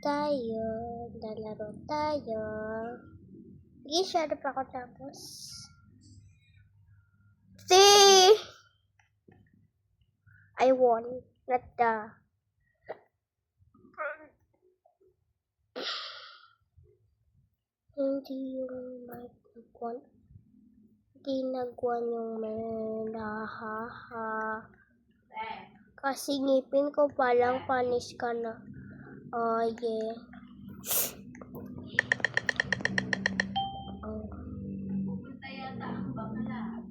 tayo, lalaro tayo. Sige, share pa ako tapos. See! I won. Not the... Hindi yung mic nagwan. Hindi nagwan yung melahaha. Kasi ngipin ko palang panis ka na. Oh, yeah. Oh. Pupunta yata ang bakla.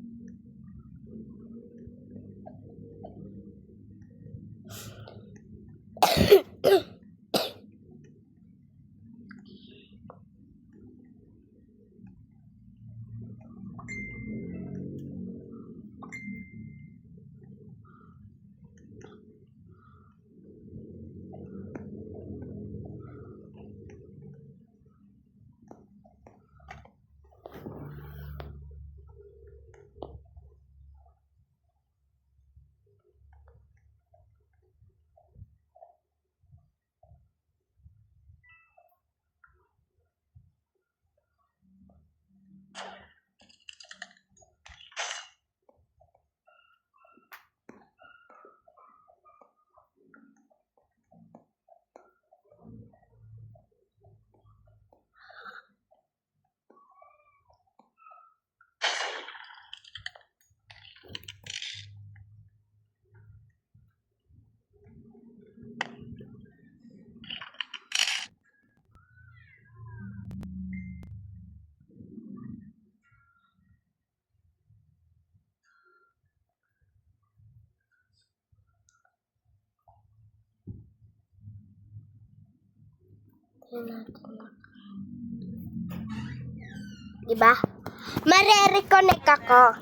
Diba? Mare-reconnect ako.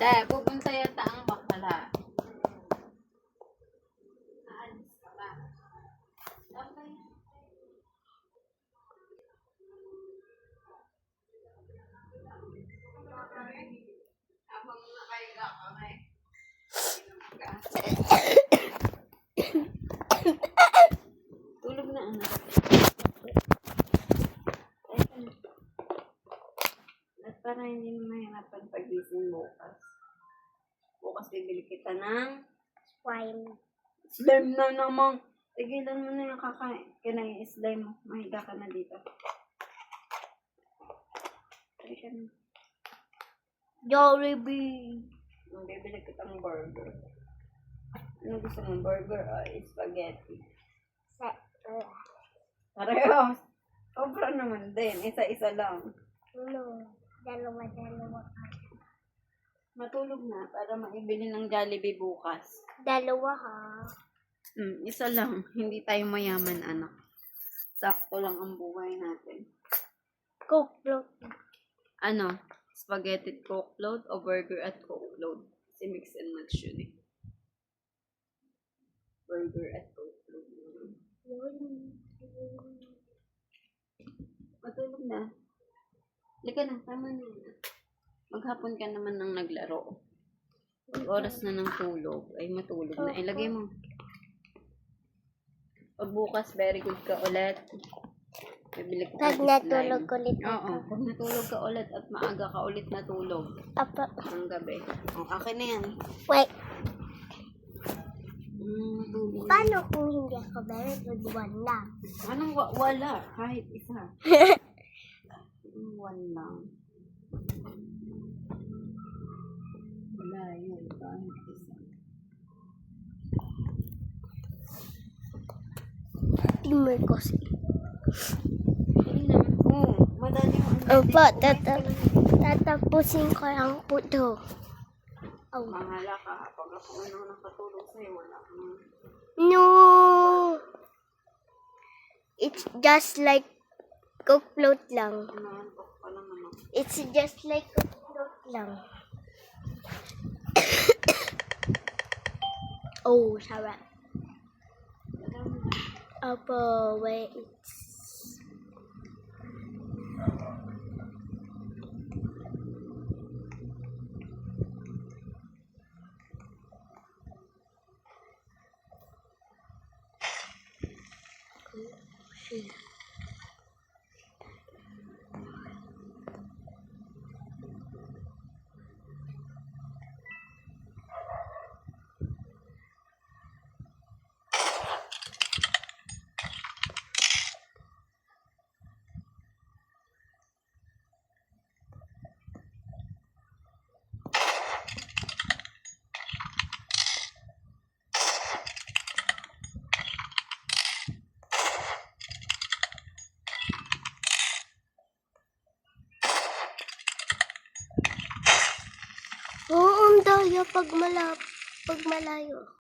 Dahil pupunta yata ang bakla. Aalis ka ba? Okay. Habang nakahiga kami. Tulog na anak. At para hindi mo mahirapan pag-gising bukas. Bukas bibili kita ng Swine. slime na naman. Tigilan mo na yung kinain slime mo. Mahiga ka na dito. Tari ka na. Jollibee. Bibili kitang burger. Ano gusto mong burger o spaghetti? Parehos. Sobra naman din. Isa-isa lang. No. Dalawa. Matulog na para maibili ng Jollibee bukas. Dalawa ha. Isa lang. Hindi tayo mayaman, anak. Sakto lang ang buhay natin. Coke float. Ano? Spaghetti at Coke float o burger at Coke float? Kasi mix and match yun eh. Burger at Coke float. Matulog na. Lika na, tama na. Maghapon ka naman ng naglaro. Oras na ng tulog. Ay, matulog na. Ilagay mo. Pag bukas, very good ka ulit. Bibili ka Pag ng natulog slime. ulit Oo, ako. pag natulog ka ulit at maaga ka ulit natulog. Apa. Ang gabi. O, akin na yan. Wait. Matulog. Paano kung hindi ako very good one lang? Anong wala? Kahit isa. One lang. Wala yun. Kahit isa. Timer ko si. Madali mo. Opo, tatapusin ko lang po to. Oh. Mahala ka. Pag ako unang nakatulog sa'yo, wala kang... No! It's just like Coke float lang. Naantok ka lang naman. It's just like Coke float lang. Oh, sarap. Opo, wait. Oo, ang daya pag malayo.